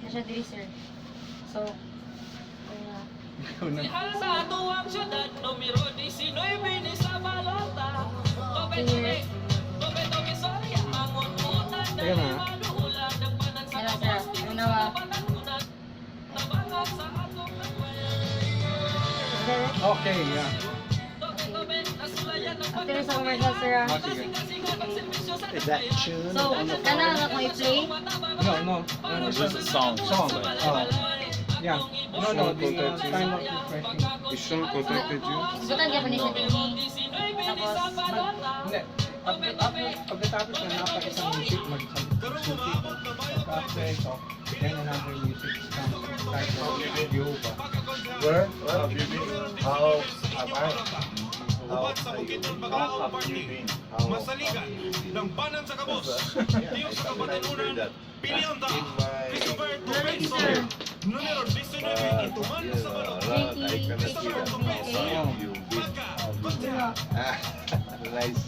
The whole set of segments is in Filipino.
siya diri, sir. So, kaya... Ikaw na. Sa tuwang syudad, numero 19 ni sa balota. Tobe, sorya, angon munan, Teka na. maluhulan, nagpanan sa Yan, sir. kapos, Ano ba? panagunan, nabangat sa atong nagwayan. Direct. Okay, yeah. Tobe, nasulayan ng After sa commercial, sir. Oh, sige. Is that tune? So, kana nga ko i-play. No. This is a song. Song. Oh. Yeah. No, the time of refreshing. Is Sean contacted you? Butan ka pa ni siya din. Tapos, Hindi. Pagkatapos na napag-isang music, mag-isang music. After ito, then another music comes. Type of video ba? Where? Where have you been? How am I? How have you been? How Masaligan ng banan sa kabos. Tiyo sa kabatanunan, Pilianta, Christopher Torbenso, numero 19, ituman sa balon. Christopher Torbenso, Pagka, Nice.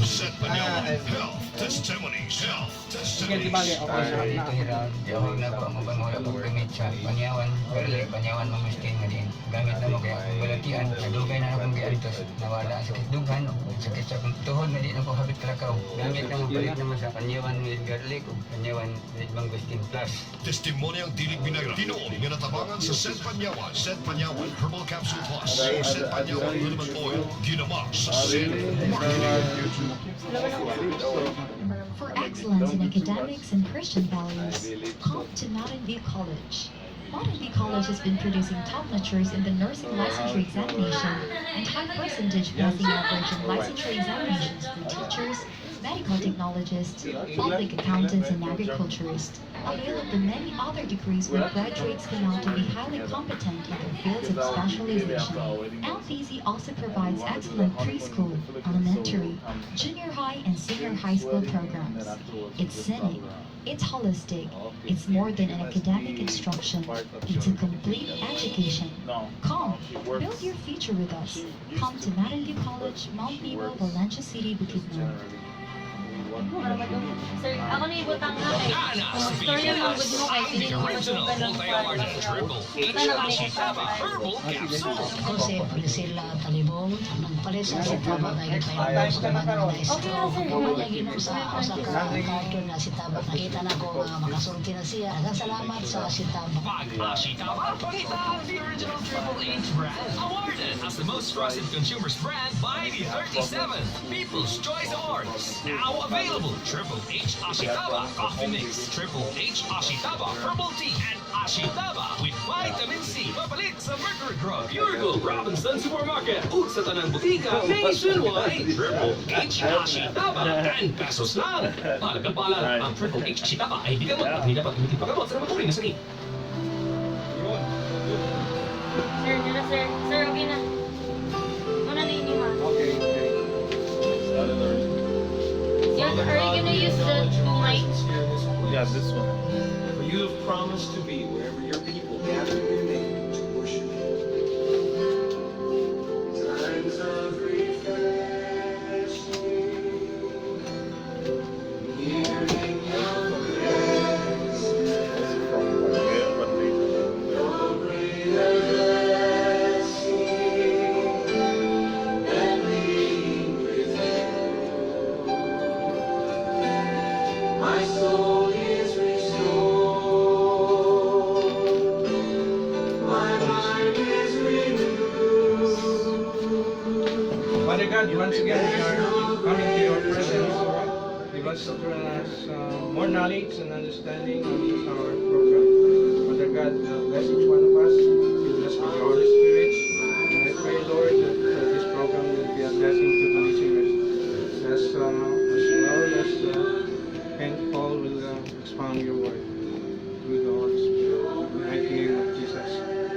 Set Panyawan, Health Testimony, Health Sige, di Testimony. bali. Okay, Ito hirap, gawin na po mo bangoy ang gamit sa panyawan, early, panyawan mo miskin nga din. Gamit na mo kaya balatian, nadugay na akong giantos, nawala sa dugan, sakit sa akong tuhod, na di na ko habit kalakaw. Gamit na mo, balik naman sa panyawan with garlic, o panyawan with mangosteen plus. Testimonyang dilig binagra. Tinoon nga natabangan sa Set Panyawan Herbal Capsule Plus, Set Panyawan Liniment Oil, ginama sa Sin Marketing. For excellence in academics and Christian values, come to Mountain View College. Mountain View College has been producing top notchers in the nursing licensure examination and high percentage passing average in licensure examinations for teachers, medical technologists, public accountants, and agriculturists. Available to many other degrees where graduates come out to be highly competent in their fields of specialization. LPZ also provides excellent preschool, elementary, junior high, and senior high school programs. It's scenic, it's holistic, it's more than an academic instruction, it's a complete education. Come, build your future with us. Come to Mountain View College, Mount Vivo, Valencia City, Bukidnon. sir, ako na ibutang nga kay. Kung story ang good mo kay, The hindi mo original masugan ng multi-awarded Triple H Ashitaba Herbal Capsule. Jose Priscilla Talibong, nagpalisa si Tabak na ipayabang sa mga maestro. Kumayaginom sa usa ka cartoon na si Tabak. Nakita na ko nga makasulti na siya. Salamat sa si Tabak. Pag Ashitaba, pakita ang the original Triple H brand. Awarded as the most trusted consumers brand by the 37th People's Choice Awards. Now available. Triple H Ashitaba Coffee Mix, Triple H Ashitaba Herbal Tea, and Ashitaba with Vitamin C. Mapalit sa Mercury Drug, Pure Gold, Robinson Supermarket, ug sa tanang butika nationwide. Triple H Ashitaba, 10 pesos lang. Palagapalan, ang Triple H Ashitaba ay di gamot at hindi dapat gamitin paggamot sa matuloy na sakit. Sir, yun na, sir. Sir, okay na. Muna na inyo, ha? Okay. Are you gonna use the mic? Yeah, this one. For you have promised to be wherever your people gather in your name to worship you. Times of refreshing, hearing your presence, your greater blessing, and being within. My soul is restored, my mind is renewed. Father God, once again we are coming to your presence, Lord. Give us more knowledge and understanding of our program. Father God, bless each one of us. Fill us with your Holy Spirit. And I pray, Lord, that this program will be a blessing to the listeners. As well as Ken Paul will expound your word through the Holy Spirit. In the mighty name of Jesus.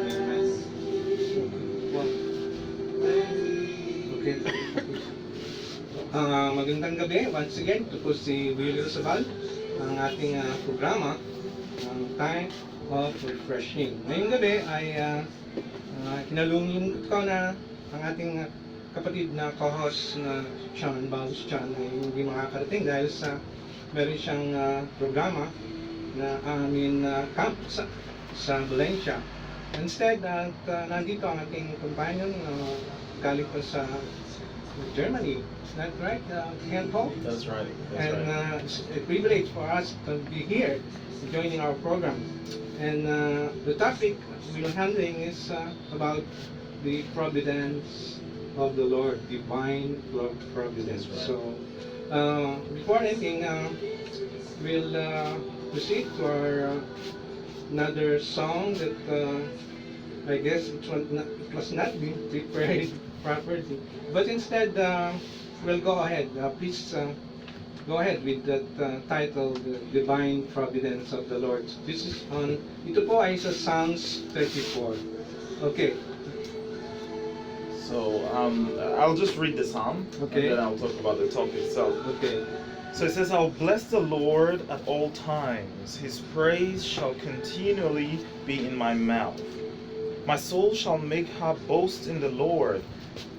Amen. Okay. Magandang gabi. Once again, ito po si Willie Rosabal, ang ating programa, ang Time of Refreshing. Ngayong gabi ay kinalungin ko na ang ating kapatid na co-host na Sean Baus Chan ay hindi makakarating dahil sa meron siyang programa camp sa Valencia. Instead, nandito ang ating companion galing pa sa Germany. Is that right, Ken Paul? That's right. And it's a privilege for us to be here joining our program. And the topic we're handling is about the providence of the Lord, divine providence. That's right. So before anything, we'll proceed to our another song that I guess it was not being prepared properly. But instead, we'll go ahead. Please go ahead with that title, The Divine Providence of the Lord. This is on, ito po ay sa Psalms 34. Okay. So I'll just read the psalm, Okay. and then I'll talk about the topic itself. Okay. So it says, I'll bless the Lord at all times. His praise shall continually be in my mouth. My soul shall make her boast in the Lord.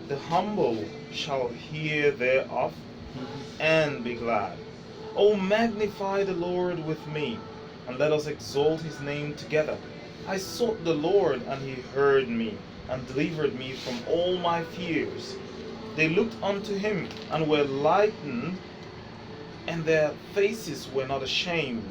The humble shall hear thereof and be glad. O magnify the Lord with me, and let us exalt his name together. I sought the Lord, and he heard me, and delivered me from all my fears. They looked unto him, and were lightened, and their faces were not ashamed.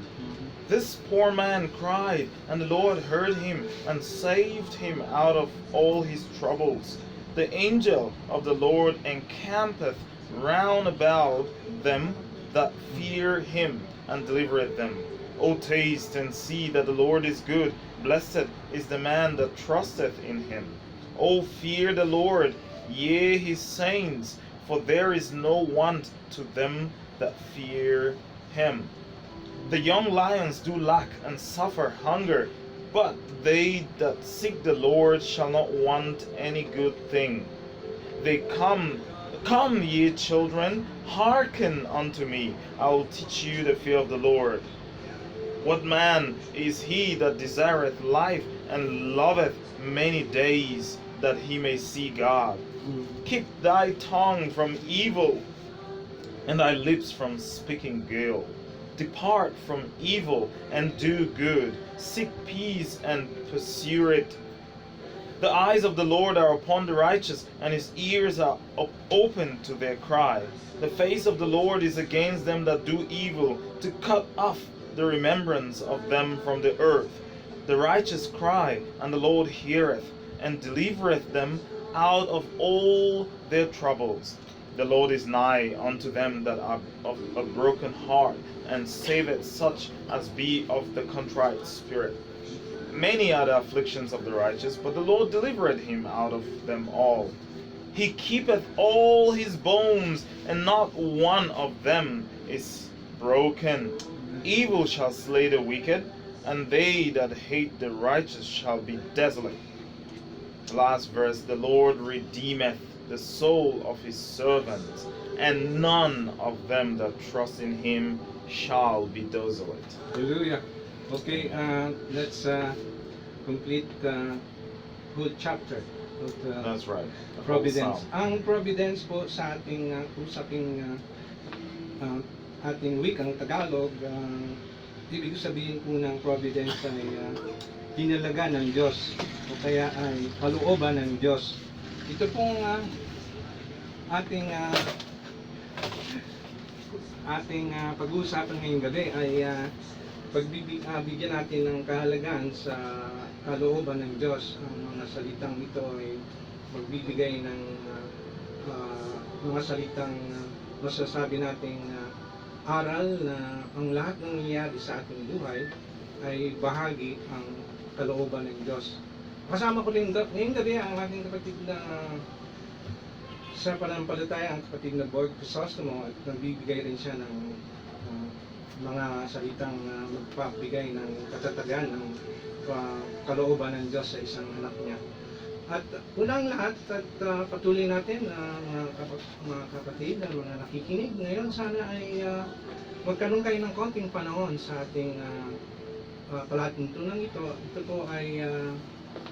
This poor man cried, and the Lord heard him, and saved him out of all his troubles. The angel of the Lord encampeth round about them that fear him, and delivereth them. O taste and see that the Lord is good. Blessed is the man that trusteth in him. O fear the Lord, ye his saints, for there is no want to them that fear him. The young lions do lack and suffer hunger, but they that seek the Lord shall not want any good thing. They come, come ye children, hearken unto me. I will teach you the fear of the Lord. What man is he that desireth life and loveth many days, that he may see God? Keep thy tongue from evil, and thy lips from speaking guile. Depart from evil and do good. Seek peace and pursue it. The eyes of the Lord are upon the righteous, and his ears are open to their cry. The face of the Lord is against them that do evil, to cut off the remembrance of them from the earth. The righteous cry, and the Lord heareth, and delivereth them out of all their troubles. The Lord is nigh unto them that are of a broken heart, and saveth such as be of the contrite spirit. Many are the afflictions of the righteous, but the Lord delivereth him out of them all. He keepeth all his bones, and not one of them is broken. Evil shall slay the wicked, and they that hate the righteous shall be desolate. Last verse, the Lord redeemeth the soul of his servants, and none of them that trust in him shall be desolate. Hallelujah. Okay, let's complete the whole chapter of the That's right. The whole providence. psalm. Ang providence po sa ating usaping ating wikang Tagalog, ibig sabihin po ng providence ay hinalaga ng Diyos o kaya ay kalooban ng Diyos. Ito pong ating pag-uusapan ngayong gabi ay bigyan natin ng kahalagaan sa kalooban ng Diyos. Ang mga salitang ito ay magbibigay ng mga salitang masasabi nating aral na ang lahat ng nangyayari sa ating buhay ay bahagi ang kalooban ng Diyos. Kasama ko rin ngayong gabi ang ating kapatid na sa pananampalataya, ang kapatid na Borg Crisostomo, at nagbibigay rin siya ng mga salitang magpapigay ng katatagan ng kalooban ng Diyos sa isang anak niya. At unang lahat, at patuloy natin mga kapatid, mga nakikinig ngayon, sana ay magkaroon kayo ng konting panahon sa ating palatuntunan ito. Ito po ay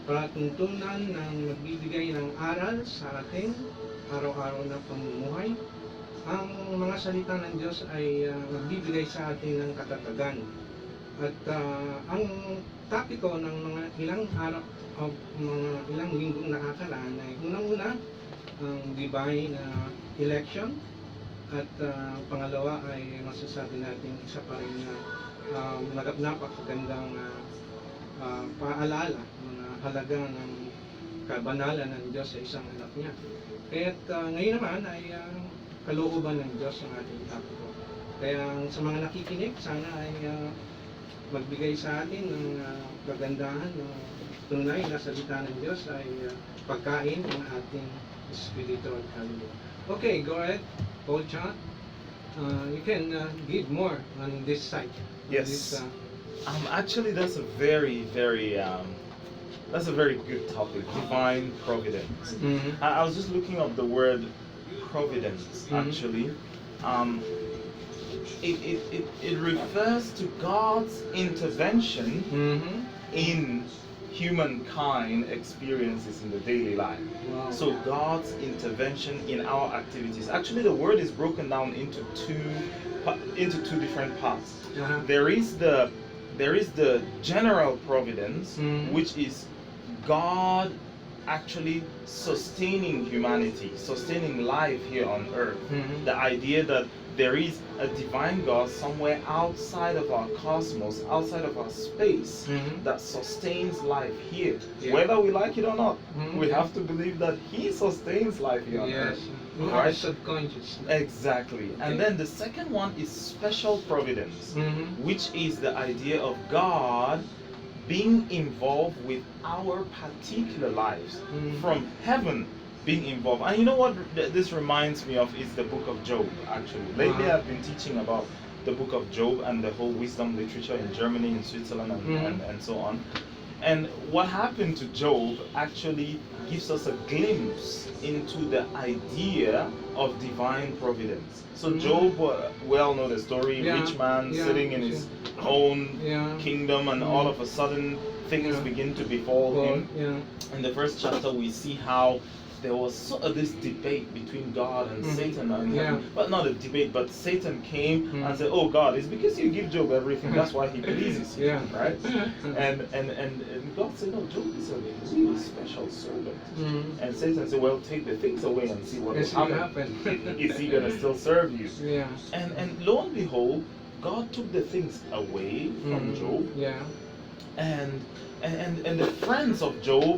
palatuntunan ng magbibigay ng aral sa ating araw-araw na pamumuhay. Ang mga salita ng Diyos ay magbibigay sa atin ng katatagan. At ang topiko ng mga ilang araw o mga ilang linggong nakakaraan ay unang-una ang divine election at pangalawa ay masasabi natin isa pa rin na napakagandang paalala mga halaga ng kabanalan ng Diyos sa isang anak niya. Kaya't ngayon naman ay kalooban ng Diyos ang ating topiko. Kaya sa mga nakikinig, sana ay magbigay sa atin ng kagandahan ng tunay na salita ng Diyos ay pagkain ng ating spiritual kaluluwa. Okay, go ahead, Paul Chan. You can give more on this site. Yes. This, Actually, that's a very good topic. Divine providence. mhm. I was just looking up the word providence. Mhm. Actually, it refers to God's intervention Mhm. in humankind experiences in the daily life. Wow. So God's intervention in our activities. Actually, the word is broken down into two different parts. Uh-huh. There is the general providence, Mhm. which is God actually sustaining humanity, sustaining life here on earth. Mhm. The idea that there is a divine God somewhere outside of our cosmos, outside of our space, Mhm. that sustains life here. Yeah. Whether we like it or not, Mhm. we have to believe that He sustains life here on Yes. earth. Right. Subconscious. Exactly. Okay. And then the second one is special providence, Mhm. which is the idea of God being involved with our particular lives, Mhm. from heaven being involved. And you know what this reminds me of is the book of Job, actually. Lately Uh-huh. I've been teaching about the book of Job and the whole wisdom literature in Germany, in Switzerland, and so on. And what happened to Job actually gives us a glimpse into the idea of divine providence. So Job, we all know the story, Yeah, rich man yeah, sitting in his own Yeah. kingdom, and all of a sudden things Yeah. begin to befall him. Yeah. In the first chapter we see how there was this debate between God and Mhm. Satan and Yeah. heaven. Well, not a debate, but Satan came Mhm. and said, "Oh God, it's because you give Job everything. That's why he pleases you." Yeah. Right? And God said, "No, Job is a really special servant." Mhm. And Satan said, "Well, take the things away and see what Let's see will what happen. happen. Is he gonna still serve you?" Yeah. And lo and behold, God took the things away from Mhm. Job, Yeah. and the friends of Job,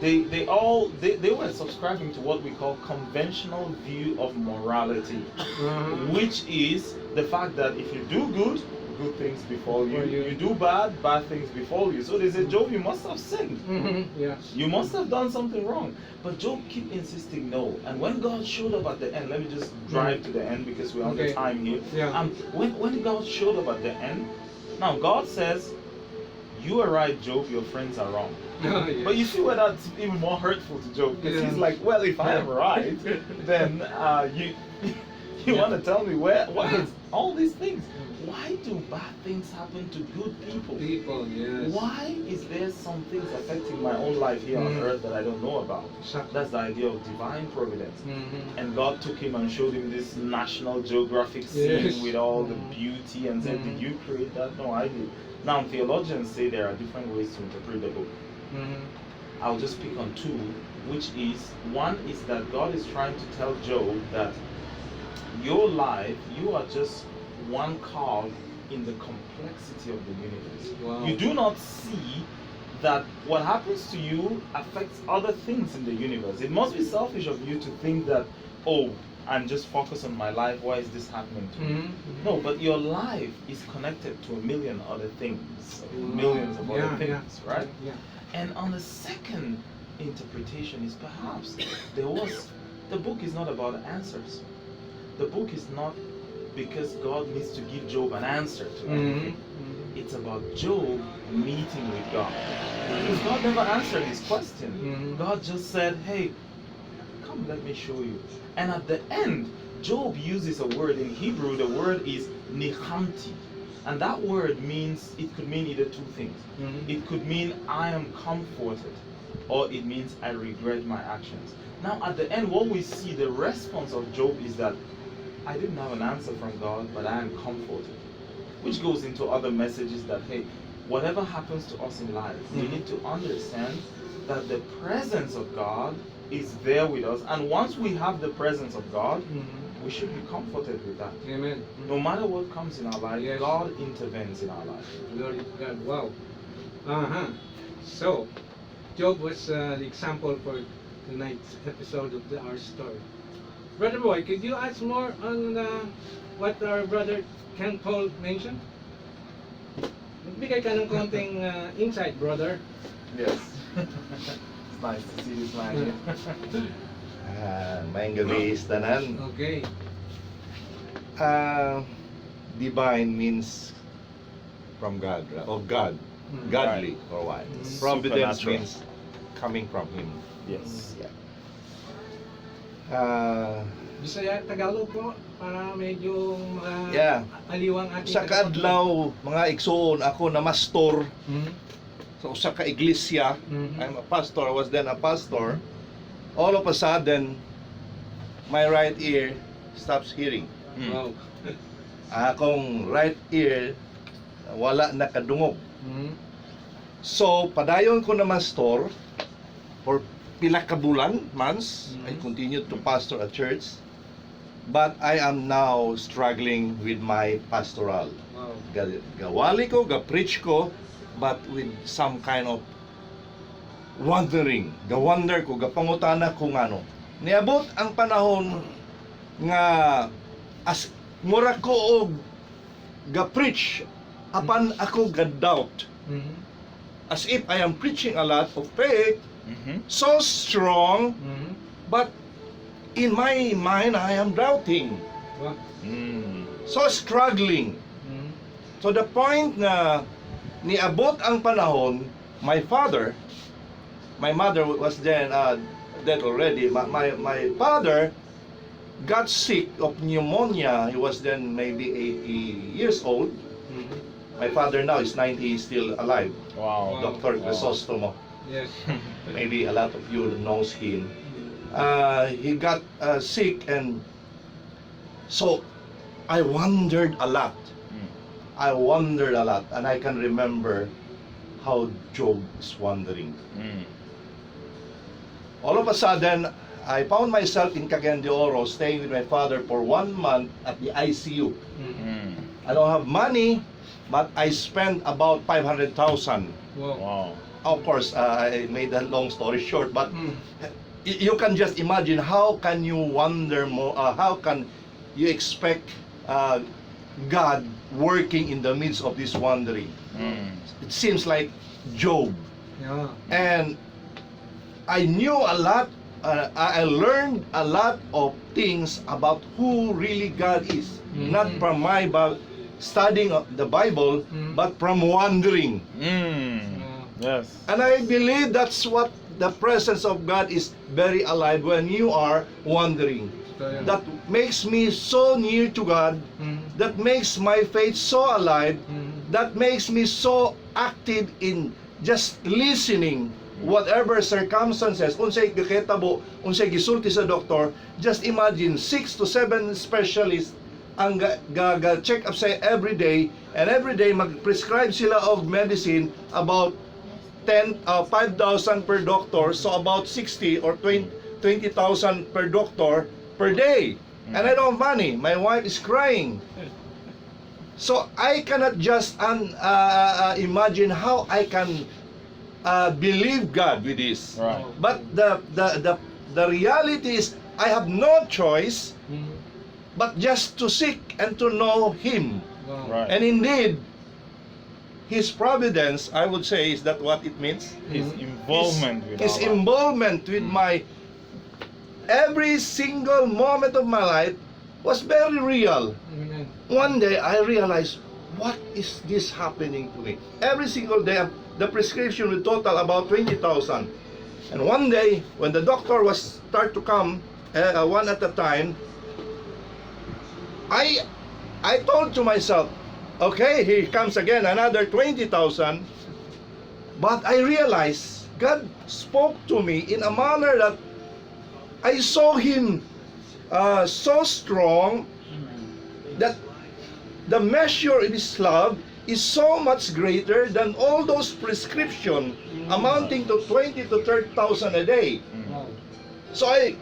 they were subscribing to what we call conventional view of morality, Uh-huh. which is the fact that if you do good things befall you. Befall you. You do bad things befall you. So they said, Job, you must have sinned. Mhm. Yeah. You must have done something wrong. But Job kept insisting no. And when God showed up at the end, let me just drive to the end because we're on the Okay. time here. Yeah. When God showed up at the end, now God says, you are right, Job, your friends are wrong. Yeah. But you see where that's even more hurtful to Job, because Yeah. he's like, well, if I am right, then you Yeah. want to tell me why is all these things? Why do bad things happen to good people? People, yes. Why is there some things affecting my own life here on Mm. earth that I don't know about? Exactly. That's the idea of divine providence. Mhm. And God took him and showed him this National Geographic scene Yes. with all the Mhm. beauty and said, Mhm. did you create that? No, I did. Now, theologians say there are different ways to interpret the book. Mhm. I'll just pick on two, which is, one is that God is trying to tell Job that your life, you are just one cog in the complexity of the universe. Wow. You do not see that what happens to you affects other things in the universe. It must be selfish of you to think that, oh, I'm just focused on my life, why is this happening to me? Mhm. No, but your life is connected to a million other things, millions of other Yeah, things, yeah. right? Yeah. And on the second interpretation is perhaps the book is not about answers. The book is not because God needs to give Job an answer to Mhm. everything. It's about Job meeting with God. Because God never answered his question. Mhm. God just said, hey, come let me show you. And at the end, Job uses a word in Hebrew. The word is nichamti. And that word means, it could mean either two things. Mhm. It could mean I am comforted, or it means I regret my actions. Now at the end, what we see, the response of Job is that I didn't have an answer from God, but I am comforted. which goes into other messages that, hey, whatever happens to us in life, we Mhm. need to understand that the presence of God is there with us. And once we have the presence of God, we should be comforted with that. Amen. No matter what comes in our life, Yes. God intervenes in our life. Glory to God. Wow. So, Job was the example for tonight's episode of our story. Brother Boy, could you add more on what our brother Ken Paul mentioned? Magbigay ka ng konting insight, brother. Yes. It's nice to see this man here. Maayong gabi tanan. Okay. Divine means from God, of God, Mm. godly or what? Mm. Providence Supernatural. means coming from Him. Yes. Bisaya, Tagalog po, para medyo Yeah. aliwang ating Sa kaadlaw, mga igsoon, ako na mastor Mhm. sa usa ka iglesia. Mhm. I'm a pastor, I was then a pastor. All of a sudden, my right ear stops hearing. Wow. Akong right ear, wala nakadungog. Mhm. So, padayon ko na mastor for pila ka bulan, months. I Mhm. continued to pastor a church. But I am now struggling with my pastoral. Wow. Gawali ko, ga-preach ko, but with some kind of wandering. Ga-wonder ko, gapangutana ko ngano. Niabot ang panahon nga as mura ko og ga-preach apan ako ga-doubt. Mhm. As if I am preaching a lot of faith, so strong, Mhm. but in my mind I am doubting. Wow. So struggling. Mhm. To the point na niabot ang panahon, my mother was then dead already. My father got sick of pneumonia. He was then maybe 80 years old. Mhm. My father now is 90, he's still alive. Wow. Dr. Crisostomo. Yes. Maybe a lot of you knows him. He got sick, and so I wondered a lot. I wondered a lot, and I can remember how Job is wandering. All of a sudden, I found myself in Cagayan de Oro, staying with my father for 1 month at the ICU. Mhm. I don't have money, but I spent about 500,000. Wow. Wow. Of course, I made that long story short, but Mhm. you can just imagine how can you wonder more, how can you expect God working in the midst of this wandering. It seems like Job. Yeah. And I knew a lot, I learned a lot of things about who really God is. Mhm. Not from my studying of the Bible, Mhm. but from wandering. Yes. And I believe that's what the presence of God is very alive when you are wandering. So, yeah. That makes me so near to God, Mhm. that makes my faith so alive, Mhm. that makes me so active in just listening whatever circumstances, unsay gakitabo, unsay gisulti sa doktor. Just imagine 6 to 7 specialists ang check up sa every day, and every day mag-prescribe sila of medicine about 5,000 per doctor, so about 60 or 20,000 per doctor per day. And I don't have money. My wife is crying. So I cannot just imagine how I can believe God with this. Right. But the reality is I have no choice Mhm. but just to seek and to know Him. Wow. Right. And indeed, His providence, I would say, is that what it means? His involvement with His our life. involvement with my every single moment of my life was very real. Amen. One day I realized, what is this happening to me? Every single day, the prescription would total about 20,000. And one day, when the doctor was start to come one at a time, I told to myself, okay, here comes again another 20,000. But I realized God spoke to me in a manner that I saw Him so strong that the measure of His love is so much greater than all those prescription amounting to 20 to 30,000 a day. So I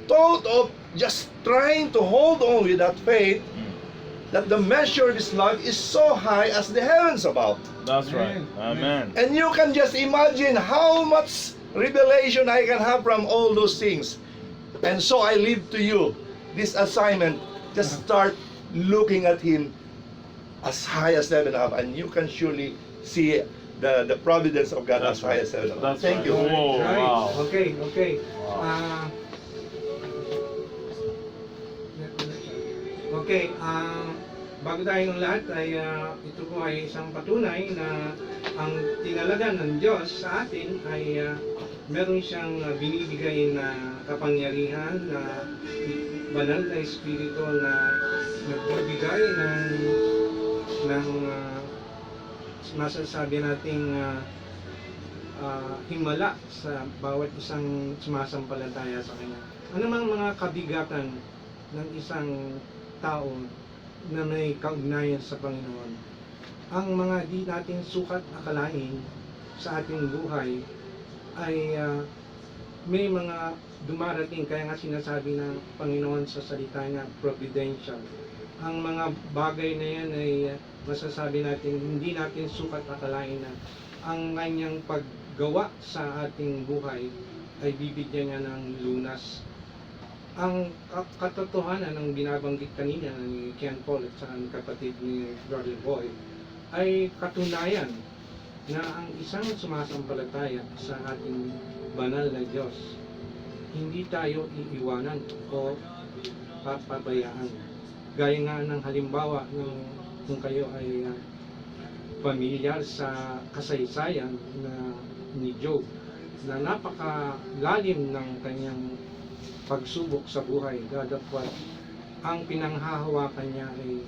thought of just trying to hold on with that faith that the measure of His love is so high as the heavens above. That's right. Amen. And you can just imagine how much revelation I can have from all those things. And so I leave to you this assignment. Just start looking at Him as high as heaven above, and you can surely see the providence of God That's as high as heaven above. That's Thank right. you. Oh, Right. wow. Okay, okay. Wow. Okay, bago tayo ng lahat ay ito po ay isang patunay na ang tinalaga ng Diyos sa atin ay meron siyang binibigay na kapangyarihan na banal na espiritu na nagbibigay ng masasabi nating himala sa bawat isang sumasampalataya sa Kanya. Ano mang mga kabigatan ng isang tao na may kaugnayan sa Panginoon, ang mga di natin sukat akalain sa ating buhay ay may mga dumarating, kaya nga sinasabi ng Panginoon sa salita niya, providential. Ang mga bagay na yan ay masasabi natin, hindi natin sukat akalain na ang kanyang paggawa sa ating buhay ay bibigyan niya ng lunas. Ang katotohanan ng binabanggit kanina ni Ken Paul at sa kapatid ni Brother Boy ay katunayan na ang isang sumasampalataya sa ating banal na Diyos, hindi tayo iiwanan o papabayaan. Gaya nga ng halimbawa kung kayo ay pamilyar sa kasaysayan ni Job, na napakalalim ng kanyang pagsubok sa buhay, datapwat ang pinanghahawakan niya ay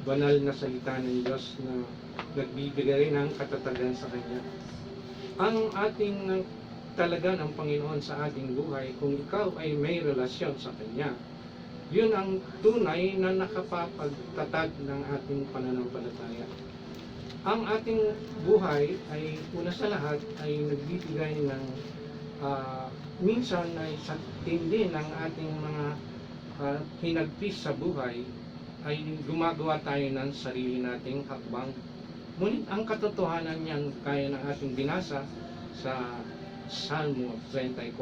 banal na salita ng Diyos na nagbibigay ng katatagan sa kanya. Ang ating talaga ng Panginoon sa ating buhay, kung ikaw ay may relasyon sa Kanya, yun ang tunay na nakapapagtatag ng ating pananampalataya. Ang ating buhay ay una sa lahat ay nagbibigay ng minsan ay sa tindi ng ating mga hinagpis sa buhay ay gumagawa tayo ng sarili nating hakbang. Ngunit ang katotohanan niyan, kaya ng ating binasa sa Salmo 34,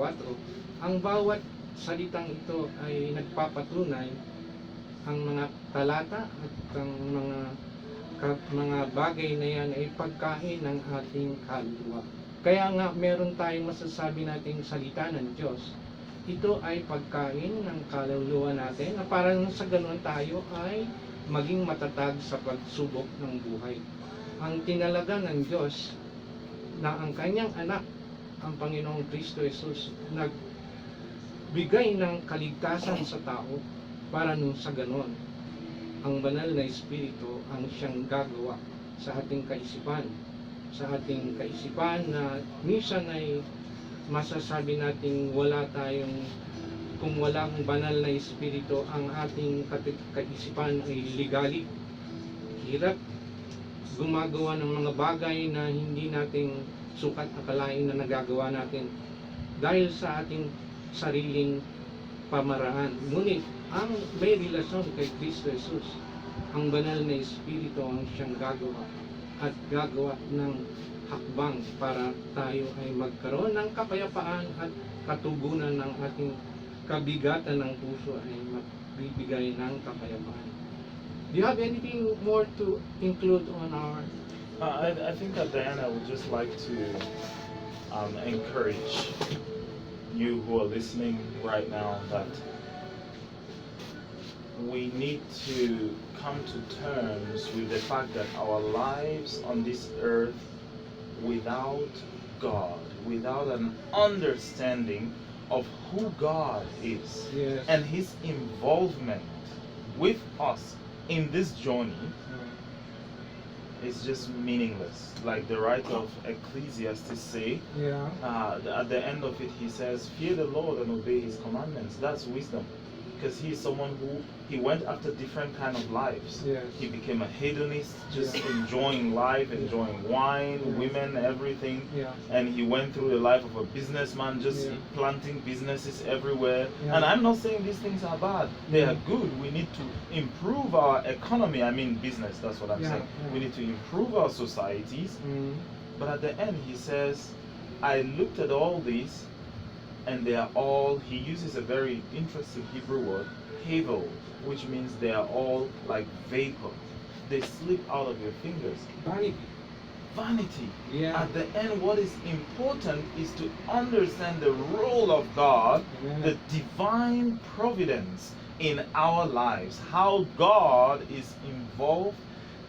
ang bawat salitang ito ay nagpapatunay ang mga talata at ang mga bagay na yan ay pagkain ng ating kaluluwa. Kaya nga meron tayong masasabi nating salita ng Diyos. Ito ay pagkain ng kaluluwa natin na parang sa ganoon tayo ay maging matatag sa pagsubok ng buhay. Ang tinalaga ng Diyos na ang kanyang anak, ang Panginoong Kristo Jesus, nagbigay ng kaligtasan sa tao para nung sa ganoon ang banal na Espiritu ang siyang gagawa sa ating kaisipan. Sa ating kaisipan na minsan ay masasabi nating wala tayong, kung walang banal na Espiritu, ang ating kaisipan ay ligali. Hirap gumagawa ng mga bagay na hindi nating sukat akalain na nagagawa natin dahil sa ating sariling pamaraan. Ngunit ang may relasyon kay Kristo Jesus, ang banal na Espiritu ang siyang gagawa at gagawa ng hakbang para tayo ay magkaroon ng kapayapaan at katugunan ng ating kabigatan ng puso ay magbibigay ng kapayapaan. Do you have anything more to include on our... I think at the end I would just like to encourage you who are listening right now that we need to come to terms with the fact that our lives on this earth without God, without an understanding of who God is Yes. and His involvement with us in this journey is just meaningless. Like the writer of Ecclesiastes say, Yeah. at the end of it he says, fear the Lord and obey His commandments. That's wisdom. because he's someone who he went after different kind of lives. Yes. He became a hedonist, just Yeah. enjoying life, enjoying wine, Yeah. women, everything. Yeah. And he went through the life of a businessman, just Yeah. planting businesses everywhere. Yeah. And I'm not saying these things are bad. They Yeah. are good. We need to improve our economy. I mean business, that's what I'm Yeah, saying. yeah. We need to improve our societies. Mm. But at the end he says, I looked at all these and they are all, he uses a very interesting Hebrew word, hevel, which means they are all like vapor. They slip out of your fingers. Vanity. Vanity. Yeah. At the end, what is important is to understand the role of God, Amen. the divine providence in our lives, how God is involved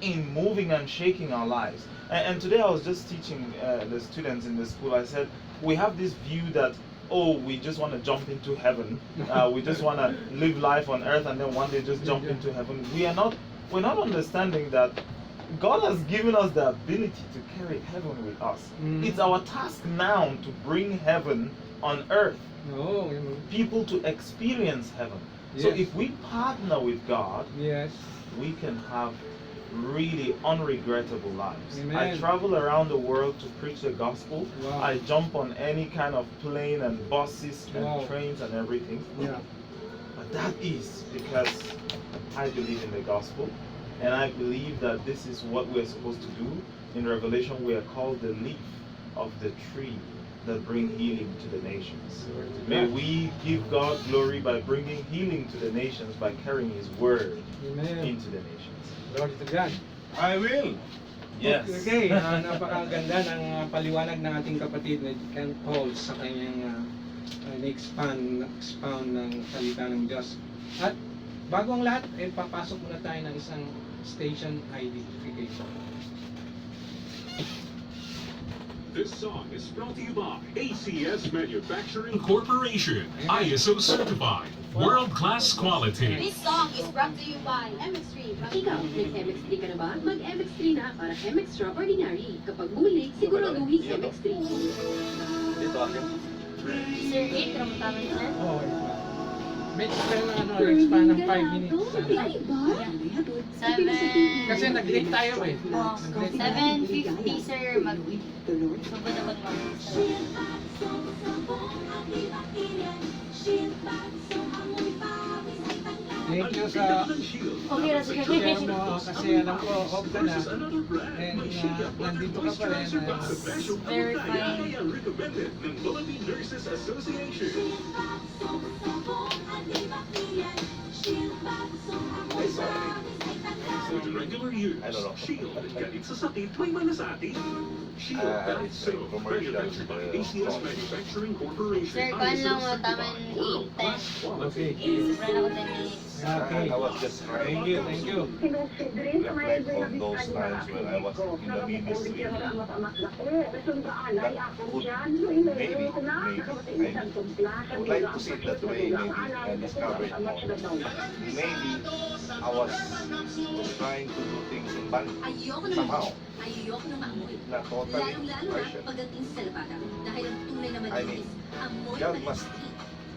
in moving and shaking our lives. And today I was just teaching the students in the school. I said, we have this view that, oh, we just want to jump into heaven. We just want to live life on earth and then one day just jump into heaven. We're not understanding that God has given us the ability to carry heaven with us. Mm. It's our task now to bring heaven on earth, No. You know. people to experience heaven. So Yes. if we partner with God, Yes. we can have really unregrettable lives. Amen. I travel around the world to preach the gospel. Wow. I jump on any kind of plane and buses and Wow. trains and everything. Yeah. But that is because I believe in the gospel and I believe that this is what we're supposed to do. In Revelation, we are called the leaf of the tree that bring healing to the nations. May we give God glory by bringing healing to the nations by carrying His word Amen. into the nations. Glory to God. I will. Yes. Okay, napakaganda ng paliwanag ng ating kapatid na Ken Paul sa kanyang expound ng salita ng Diyos. At bago ang lahat, papasok muna tayo ng isang station identification. This song is brought to you by ACS Manufacturing Corporation, ISO certified, world-class quality. This song is brought to you by MX3. Ikaw, nag-MX3 ka na ba? Mag-MX3 na para MX Extraordinary. Kapag bumili, siguraduhin MX3. Sir, 8, ramdaman sir. Oh, may explain na expand ng 5 minutes. Kasi nag-late tayo eh. 7:50 sir, subod-abot mo. Thank you sa Okay na sir. share mo kasi alam ko off ka na and nandito ka pa rin. Very fine. recommended ng Philippine Nurses Association. With regular use, Shield, ganit sa sakit, may malasati. Shield, ganit soap, manufactured by ACS Manufacturing Corporation. Sir, kuhan lang mo, taman 8:10. Okay. Sobrang ako 10 minutes. Okay. I was just Thank you, thank you. reflect on those times when I was in the ministry. That would maybe, I would like to see it that way, maybe I discovered more. Maybe I was trying to do things in band somehow. Ayoko na maamoy. Not totally Lalong-lalo na partial. pagdating sa labada. Dahil ang tunay na I mean, malinis, amoy God na must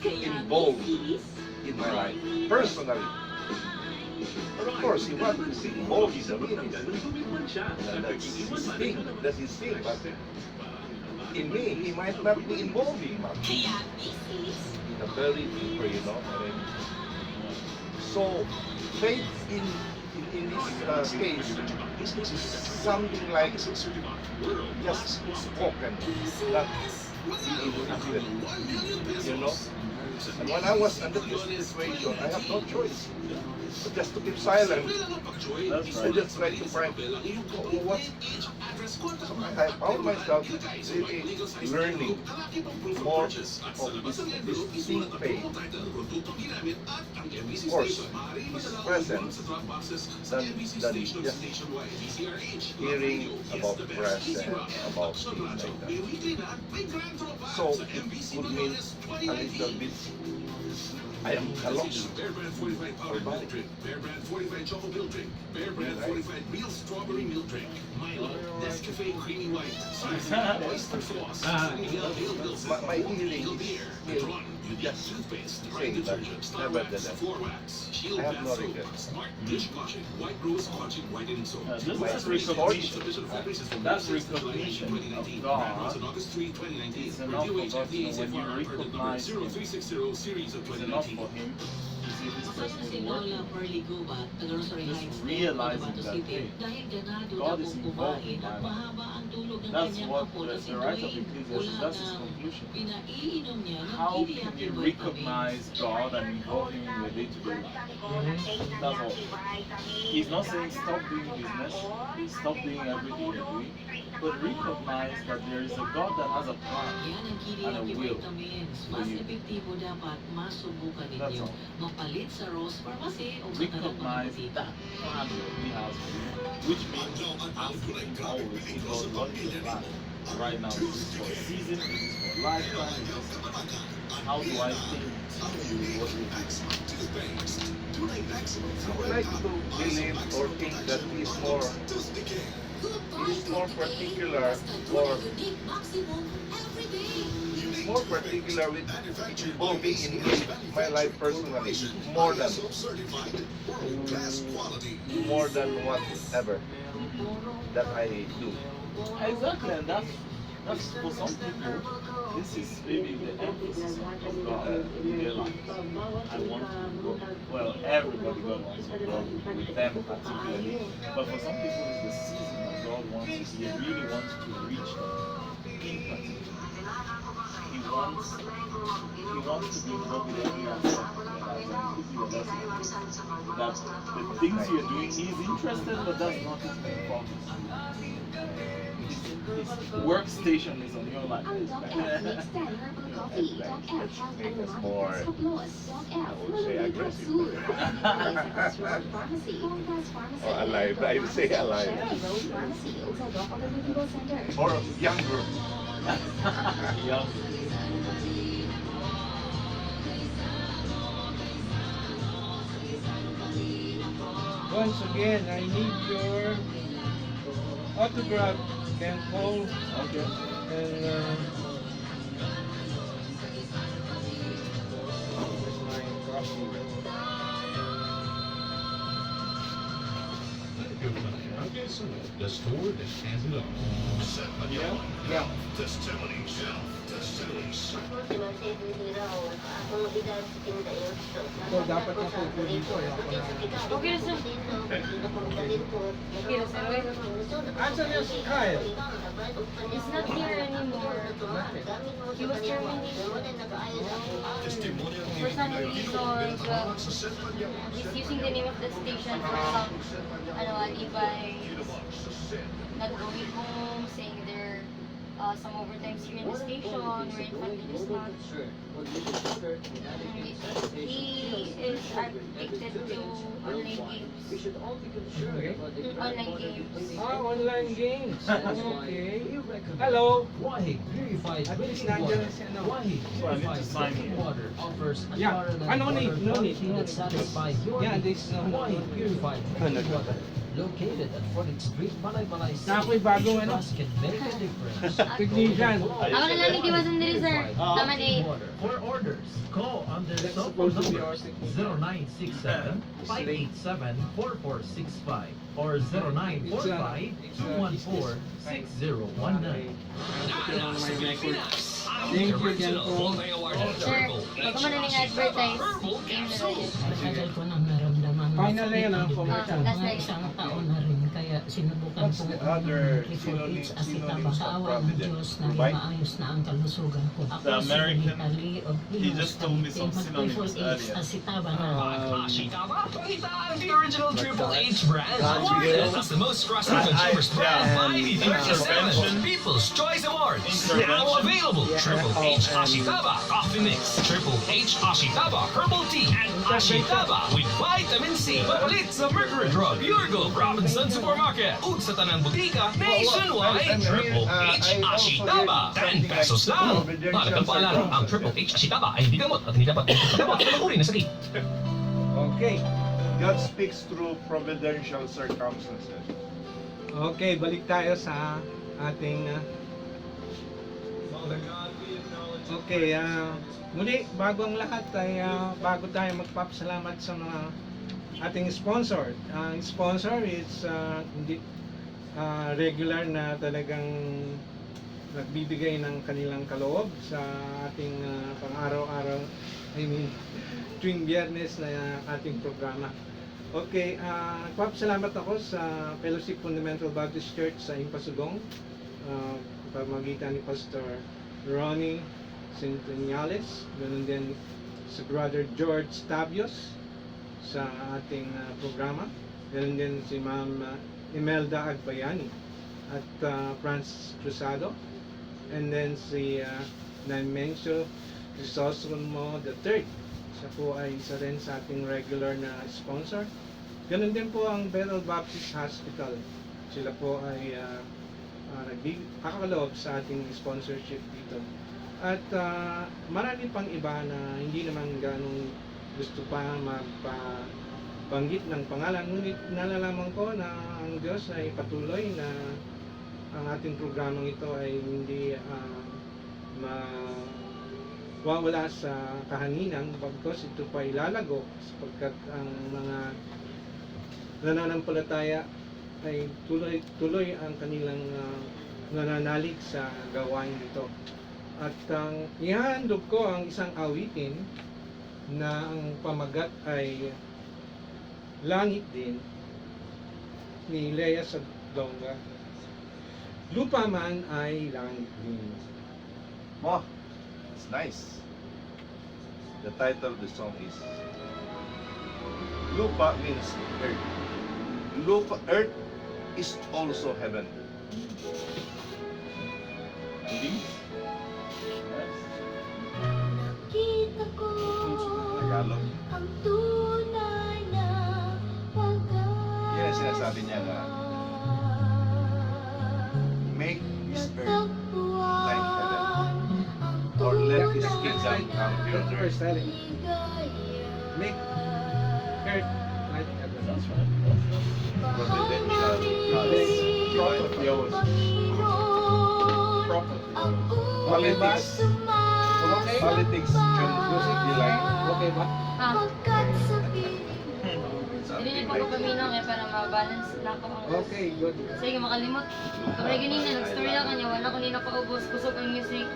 Kaya involve bilis, in my life, personally. Of course, He wants to be involved in the ministry. And that's His thing, but in me, He might not be involving much. kaya bilis. In a very deeper, you know. I mean, so, faith in this case is something like just spoken, not being written, you know. And when I was under this situation, I have no choice but just to keep silent and just try to find what. So I found myself really learning more of this distinct faith. Of course, His presence than just hearing about the press and about things like that. So it would mean a little bit. I am lost. Bear Brand 45 powdered milk drink, Bear Brand 45 chocolate milk drink, Bear Brand 45 real strawberry milk drink, Milo, Nescafe creamy white, oyster sauce, Miguel Ale Pilsen, My hearing Eagle is beer, still Ron, You need toothpaste, say that, detergent, star wax, nevertheless, floor wax, shield I have bath no soap, regrets. smart dishwashing, white rose washing whitening soap. This My is recognition. Submission of fabrics is from That's May 6th to July 19, recognition of 2019. God. Runs on August 3, 2019. It's Per enough for DOH God to know FDA when you CFR permit number recognize Him. 0360 series of It's enough 2019. for him to see this person Si is Lola working. Perligo ba, taga Rosary Just Heights, realizing Cotabato that, City. hey, Dahil ganado God na is kung involved kumain in at my life. mahaba ang tulog ng That's kanyang what apo na the si writer of Dwayne. Ecclesiastes, Wala that's his na conclusion. pinaiinom niya ng How kili can Happy you Boy recognize God and involve Him in your day-to-day life? That's all. He's not saying stop doing business, stop doing everything you're doing, but recognize that there is a God that has a plan Yan ang kili and a Happy will. Vitamins. for Mas you. epektibo dapat masubukan That's ninyo. all. Mapalit sa Rose Pharmacy o sa talang mga Recognize butika. that plan that He has for you, which means asking always, God, what is the plan? Right now, is this for a season? Is this for a lifetime? Is this, how do I continue with what you're doing? I would like to believe or think that he's more particular or more particular with involving in my life personally more than whatever that I do. Exactly, and that's for some people, this is maybe the emphasis of God in their life. I want to go. Well, everybody God wants to go with them particularly. But for some people, it's the season that God wants. He really wants to reach them in particular. He wants to be involved with every aspect of their lives and give you a lesson. That the things you're doing, he's interested, but that's not his main focus. His workstation is on your life. Ang Doc F makes 10 herbal coffee. Doc F has Make us antibiotics, more, kaplos. Doc F, I would say, Malay aggressive. Capsule. Life Road Pharmacy. Comcast Pharmacy. Or alive. I would say alive. Cherry Road Pharmacy. Sa Doc Medical Center. Or younger. Yeah. Once again, I need your autograph, Ken Paul, Okay. and where's my copy? The store that has it all. Set Panyawan. Yeah. Testimonies. Testimonies. So, dapat na po po dito. Okay, sir. Okay, sir. Wait. Answer this, Kyle. He's not here anymore. He was terminated. Testimonial For some reason, sa Set Panyawan. he's using the name of the station for some, alibay, not going home, saying there some overtimes here in the station, where in fact it is not. He is addicted to online games. Okay. Online games. Online games. Okay. Hello. Wahi Purified At least Drinking nandiyan Water. na si ano. Wahi So I need to Purified sign Drinking here. Water offers Yeah. No need, no need. that satisfies your Yeah, needs. this no. Wahi Purified Drinking Water. Located at 14th Street, Balay Na ako'y bagong Each ano. glass can make a difference. Technician. Ako na lang hindi wasan diri, sir. Tama na eh. For orders, call on the That's cell phone supposed to be numbers our technician. 0967-587-4465 or 0945-214-6019. Thank you, Ken Paul. Sir, baka man na nga advertise. Game na rin. Matagal ko nang naramdaman Final na yun, sakit ang commercial. dibdib. Last Mga night. isang taon na rin, kaya sinubukan What's kong the other Triple H synonyms Asitaba of sa awa ng Provident? Diyos na Dubai? maayos na ang kalusugan ko. Ako The si American, Italy of he just told me some synonyms earlier. Asitaba na. Ashitaba, the original Triple H brand. Awarded as the most trusted consumers brand by the 37th People's Choice Awards. Now available. Triple H Ashitaba Coffee Mix, Triple H Ashitaba Herbal Tea, and Ashitaba with Vitamin C. Mapalit sa Mercury Drug, Urgo, Robinson Supermarket, ug sa tanang butika nationwide. Triple H Ashitaba, 10 pesos lang. Mahalagang paalala, ang Triple H Ashitaba ay hindi gamot at hindi dapat gamot sa mga uri na sakit. Okay. God speaks through providential circumstances. Okay, balik tayo sa ating Father God, we Okay, muli, bago ang lahat ay bago tayo magpapasalamat sa mga ating sponsor. Ang sponsor is hindi regular na talagang nagbibigay ng kanilang kaloob sa ating pang-araw-araw, tuwing Biyernes na ating programa. Okay, nagpapasalamat ako sa Fellowship Fundamental Baptist Church sa Impasugong, pamagitan ni Pastor Ronnie Centeniales, ganun din si Brother George Tabios sa ating programa, ganun din si Ma'am Imelda Agbayani at Francis Cruzado, and then si Naimencio Crisostomo III. Siya po ay isa rin sa ating regular na sponsor. Ganun din po ang Bethel Baptist Hospital. Sila po ay nagkakaloob sa ating sponsorship dito. At marami pang iba na hindi naman ganong gusto pa magpabanggit ng pangalan. Ngunit nalalaman ko na ang Diyos ay patuloy na ang ating programang ito ay hindi mawawala sa kahanginan, bagkus ito pa ilalago sapagkat ang mga nananampalataya ay tuloy ang kanilang nananalig sa gawain ito. At ihahandog ko ang isang awitin na ang pamagat ay Langit Din ni Lea Sadonga. Lupa man ay langit din. Wow, it's nice. The title of the song is Lupa means earth. Lupa, earth is also heaven. Hindi? Nakita ko Tagalog. ang tunay na pag-asa. Yan ang sinasabi niya na make this earth like heaven, or let his kingdom come to your earth. Make earth like heaven. That's Providential God's divine powers. Politics. Politics can be like. Okay ba? Hindi pa ko paminong para ma-balance na ako ang... Okay, good. Sige, makalimot. Kamay ganina, nag-story na kanya, wala ko nila paubos, kusog ang music.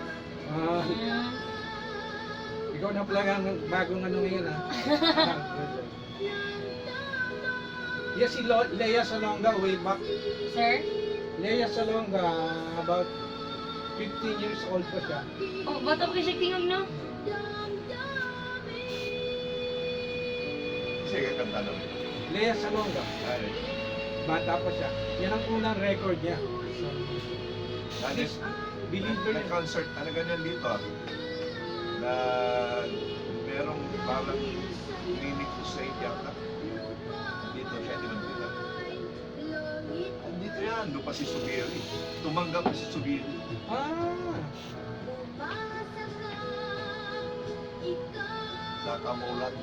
Ikaw na pala ang bagong ano ngayon Yes, si Lea Salonga way back. Sir? Lea Salonga, about 15 years old pa siya. Oh, bata pa siya tingog, no? Sige, kanta naman. Lea Salonga. Bata pa siya. Yan ang unang record niya. Nag-concert talaga niyan dito. Na merong parang clinic crusade yata. Dito siya, di ba dito? Dito yan, doon pa si Subiri. Tumanggap si Subiri. Nakamulat.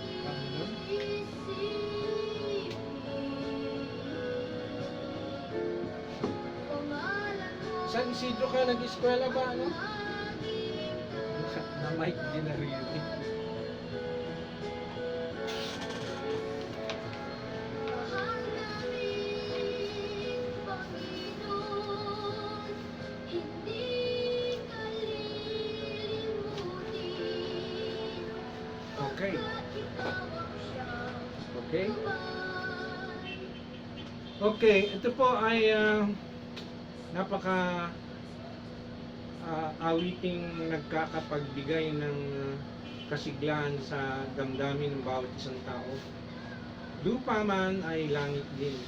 San Isidro ka nag-eskwela ba? Ano? Na Mike Dinarili. Okay. Okay. Okay, ito po ay napaka awiting nagkakapagbigay ng kasiglahan sa damdamin ng bawat isang tao. Lupa man ay langit din.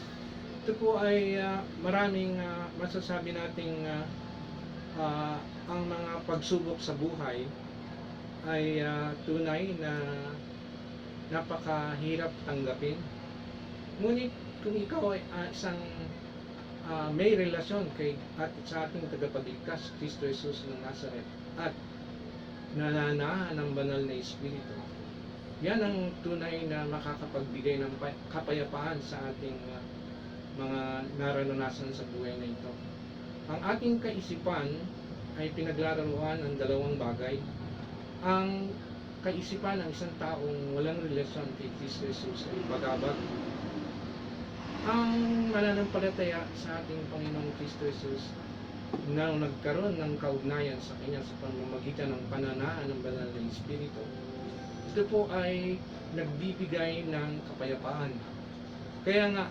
Ito po ay maraming masasabi nating ang mga pagsubok sa buhay ay tunay na napakahirap tanggapin. Ngunit kung ikaw ay isang may relasyon at sa ating tagapagligtas, Kristo Jesus ng Nazaret, at nananahan ng banal na Espiritu, yan ang tunay na makakapagbigay ng kapayapaan sa ating mga naranasan sa buhay na ito. Ang ating kaisipan ay pinaglararuan ang dalawang bagay. Ang kaisipan ng isang taong walang relasyon kay Kristo Jesus ay bagabag. Ang mananampalataya sa ating Panginoong Kristo Jesus na nagkaroon ng kaugnayan sa Kanya sa pamamagitan ng pananaan ng Banal na Espiritu, ito po ay nagbibigay ng kapayapaan. Kaya nga,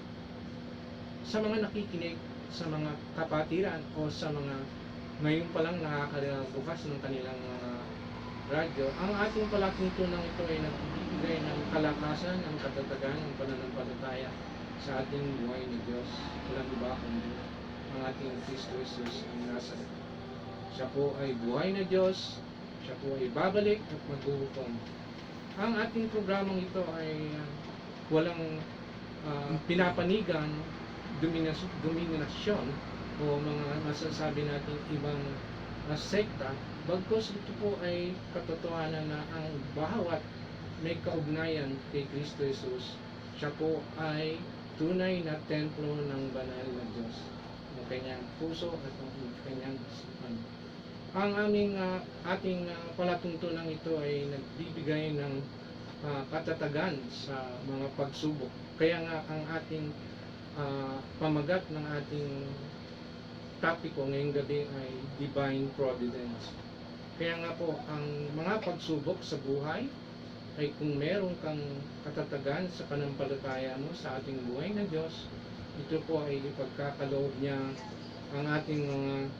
sa mga nakikinig, sa mga kapatiran o sa mga ngayon pa lang nakakabukas ng kanilang mga radyo, ang ating palatuntunan ito ay nagbibigay ng kalakasan, ng katatagan, ng pananampalataya sa ating buhay ni Diyos. Walang iba kundi ang ating Kristo Jesus ang Nazaret. Siya po ay buhay na Diyos, siya po ay babalik at maghuhukom. Ang ating programang ito ay walang pinapanigan, dominasyon o mga masasabi natin ibang sekta, bagkus ito po ay katotohanan na ang bawat may kaugnayan kay Kristo Jesus, siya po ay tunay na templo ng banal na Diyos, ng kanyang puso at ng kanyang isipan. Ang ating palatuntunan ito ay nagbibigay ng katatagan sa mga pagsubok. Kaya nga ang ating pamagat ng ating topiko ngayong gabi ay Divine Providence. Kaya nga po, ang mga pagsubok sa buhay ay kung meron kang katatagan sa panampalataya mo sa ating buhay na Diyos, ito po ay ipagkakaloob niya ang ating mga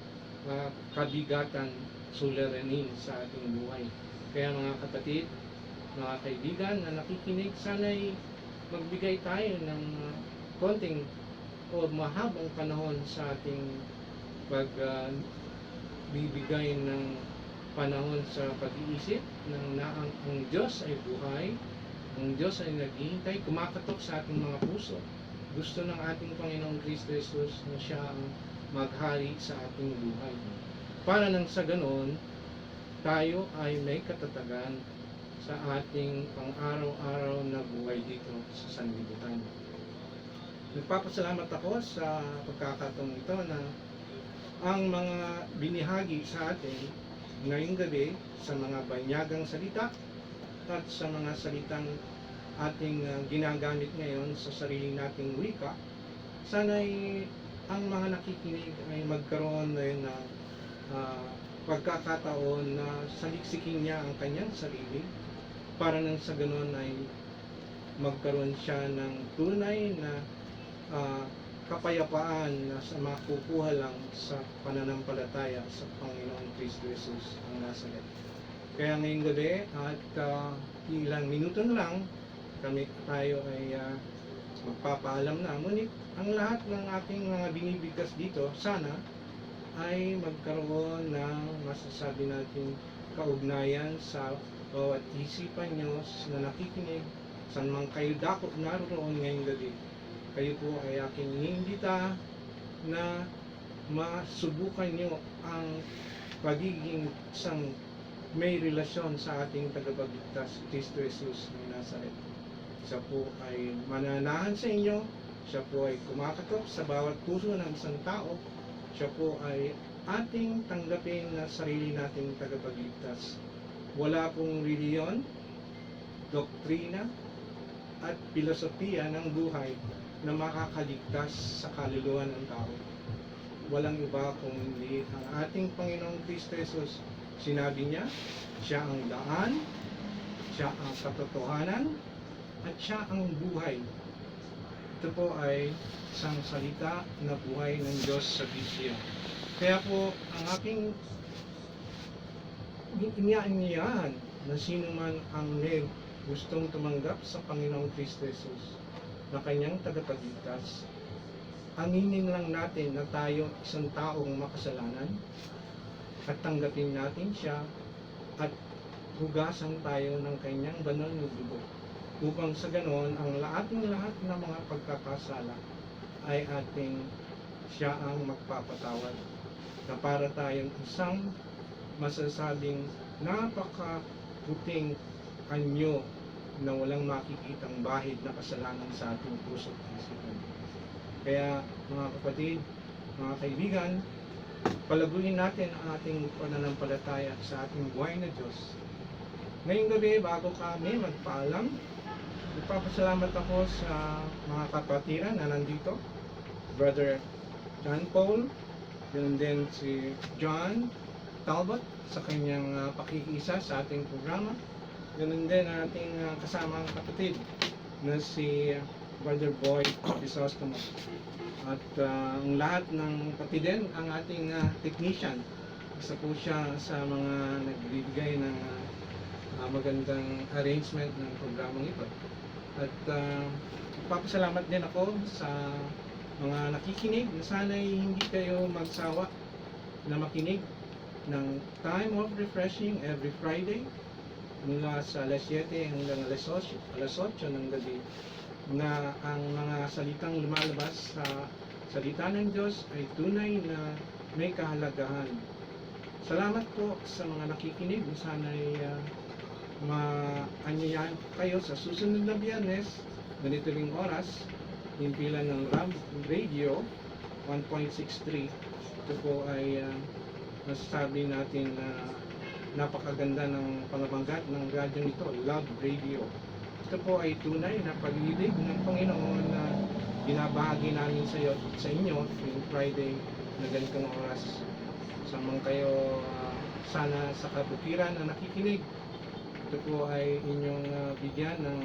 kabigatan suliranin sa ating buhay. Kaya mga kapatid, mga kaibigan na nakikinig, sana'y magbigay tayo ng konting o mahabang panahon sa ating pagbibigay ng panahon sa pag-iisip ng na ang Diyos ay buhay, ang Diyos ay naghihintay, kumakatok sa ating mga puso. Gusto ng ating Panginoong Kristo Jesus na siya ang maghari sa ating buhay. Para nang sa ganon, tayo ay may katatagan sa ating pang-araw-araw na buhay dito sa sanlibutan. Nagpapasalamat ako sa pagkakataong ito na ang mga binihagi sa atin ngayong gabi sa mga banyagang salita at sa mga salitang ating ginagamit ngayon sa sarili nating wika, sana'y ang mga nakikinig ay magkaroon ng pagkakataon na saliksikin niya ang kanyang sarili para nang sa ganon ay magkaroon siya ng tunay na kapayapaan na sa makukuha lang sa pananampalataya sa Panginoong Kristo Jesus ang Nazaret. Kaya ngayong gabi at ilang minuto na lang tayo ay magpapaalam na. Ngunit ang lahat ng ating mga binibigkas dito sana ay magkaroon ng masasabi natin kaugnayan sa bawat isipan nyo na nakikinig saan man kayo dakot naroon ngayong gabi. Kayo po ay aking iniimbita na masubukan nyo ang pagiging isang may relasyon sa ating tagapagligtas, Kristo Jesus ng Nazaret. Siya po ay mananahan sa inyo, siya po ay kumakatok sa bawat puso ng isang tao, siya po ay ating tanggapin na sarili nating tagapagligtas. Wala pong reliyon, doktrina, at filosofiya ng buhay na makakaligtas sa kaluluwa ng tao. Walang iba kundi ang ating Panginoong Kristo Jesus. Sinabi niya, siya ang daan, siya ang katotohanan, at siya ang buhay. Ito po ay isang salita na buhay ng Diyos sa Biblia. Kaya po, ang aking inianyayahan na sino man ang may gustong tumanggap sa Panginoong Kristo Jesus na kanyang tagapagligtas, aminin lang natin na tayo isang taong makasalanan at tanggapin natin siya at hugasan tayo ng kanyang banal na dugo upang sa ganon ang lahat ng mga pagkakasala ay ating siya ang magpapatawad na para tayong isang masasabing napakaputing anyo na walang makikitang bahid na kasalanan sa ating puso at isipan. Kaya mga kapatid, mga kaibigan, palaguin natin ang ating pananampalataya sa ating buhay na Diyos. Ngayong gabi, bago kami magpaalam, nagpapasalamat ako sa mga kapatiran na nandito. Brother John Paul, yun din si John Talbot sa kanyang pakikiisa sa ating programa. Ganun din ang ating kasamang kapatid na si Brother Boy Crisostomo. At ang lahat ng pati din ang ating technician. Isa po siya sa mga nagbibigay ng magandang arrangement ng programang ito. At papasalamat din ako sa mga nakikinig na sana'y hindi kayo magsawa na makinig ng Time of Refreshing every Friday mula sa alas 7 hanggang alas 8 ng gabi, na ang mga salitang lumalabas sa salita ng Diyos ay tunay na may kahalagahan. Salamat po sa mga nakikinig. Sana'y maanyayahan kayo sa susunod na Biyernes, ganito ring oras, himpilan ng Radio 1.63. Ito po ay masasabi natin na napakaganda ng pangabanggat ng radyo nito, Love Radio. Ito po ay tunay na pag-ibig ng Panginoon na binabahagi namin sa inyo yung Friday na ganitong oras. Samang kayo sana sa kabutiran na nakikinig, ito po ay inyong bigyan ng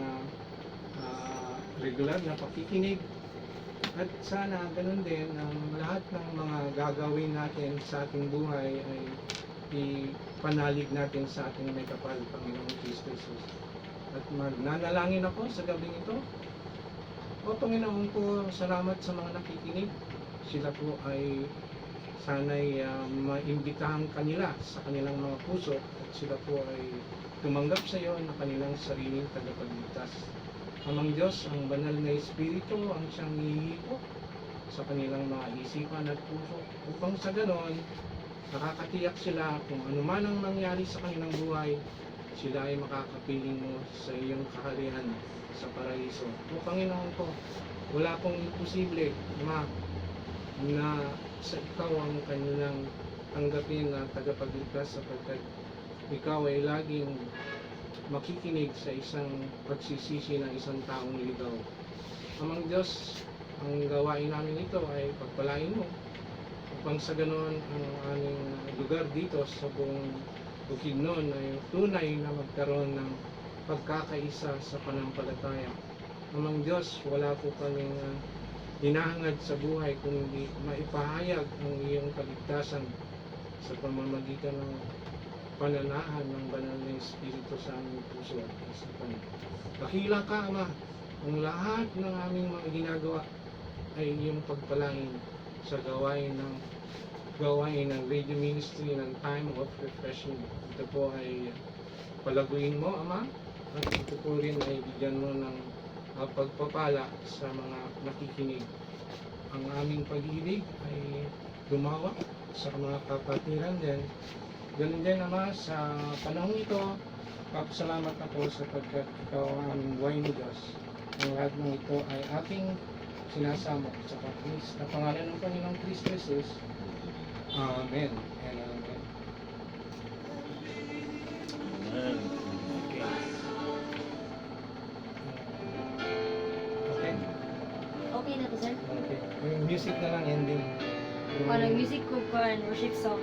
regular na pakikinig. At sana ganun din ang lahat ng mga gagawin natin sa ating buhay ay ipanalig natin sa ating may kapal, Panginoong Kristo Jesus. At magnanalangin ako sa gabing ito. O Panginoon po, salamat sa mga nakikinig. Sila po ay sana'y maimbitahan kanila sa kanilang mga puso at sila po ay tumanggap sa iyo na kanilang sariling tagapagligtas. Amang Diyos, ang banal na Espiritu ang siyang hihipo sa kanilang mga isipan at puso upang sa ganon nakakatiyak sila kung ano man ang mangyari sa kanilang buhay, sila ay makakapiling mo sa iyong kaharian sa paraiso. O Panginoon ko, wala pong imposible na sa ikaw ang kanilang tanggapin na tagapagligtas, sapagkat ikaw ay laging makikinig sa isang pagsisisi ng isang taong ligaw. Amang Diyos, ang gawain namin ito ay pagpalain mo upang sa ganon ang aming lugar dito sa buong Bukidnon ay tunay na magkaroon ng pagkakaisa sa panampalataya. Amang Diyos, wala po kaming hinahangad sa buhay kundi maipahayag ang iyong kaligtasan sa pamamagitan ng pananahan ng banal na Espiritu sa aming puso at isipan. Dakila ka, Ama, ang lahat ng aming mga ginagawa ay iyong pagpalain sa gawain ng radio ministry ng Time of Refreshing. Ito po ay palaguin mo, Ama, at ito po rin ay bigyan mo ng pagpapala sa mga nakikinig. Ang aming pag-ibig ay lumawak sa mga kapatiran din. Ganun din, Ama, sa panahon ito, papasalamat ako sapagkat ikaw ang aming buhay ni Diyos. Ang lahat ng ito ay ating sinasamo sa pangalan ng Panginoong Kristo Jesus. Amen and amen. Amen. Okay. Okay na to, sir? Okay. Yung music na lang ending. Parang music ko pa, worship song.